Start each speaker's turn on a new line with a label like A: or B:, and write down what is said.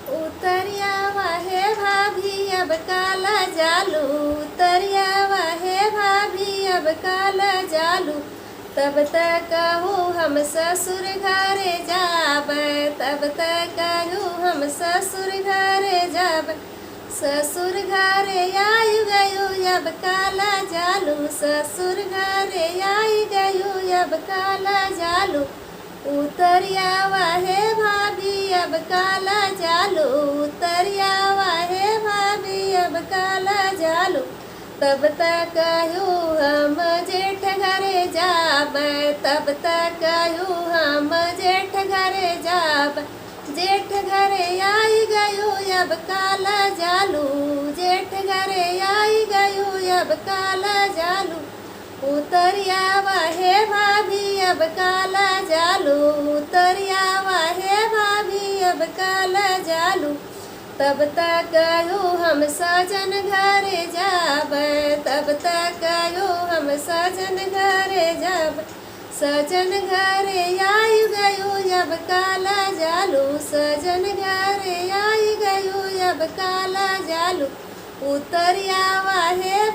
A: उतरिया वाहे भाभी अब काला जालू, उतरिया वाहे भाभी अब काला जालू। तब तक कहूँ हम ससुर घरे जाब, तब तक कहूँ हम ससुर घरे जाब। ससुर घरे आई गयो अब काला जालू, ससुर घरे आई गयो अब काला जालू। उतरिया वाहे भाभी अब काला जालू, उतरिया वाहे भाभी अब काला जालू। तब तक कहूँ हम जेठ घरे जाब, तब तक कहूँ हम जेठ घरे जाब। जेठ घरे आई गयो अब काला जालू, जेठ घरे आई गयो अब काला जालू। उतरिया वाहे भाभी अब काला जालू, उतरिया वाहे भाभी अब काला जालू। तब तक कहूँ हम सजन घरे जाब, तब तक कहूँ हम सजन घरे जाब। सजन घरे आई गयो अब काला जालू, सजन घरे आई गयो अब काला जालू। उतरिया वाहे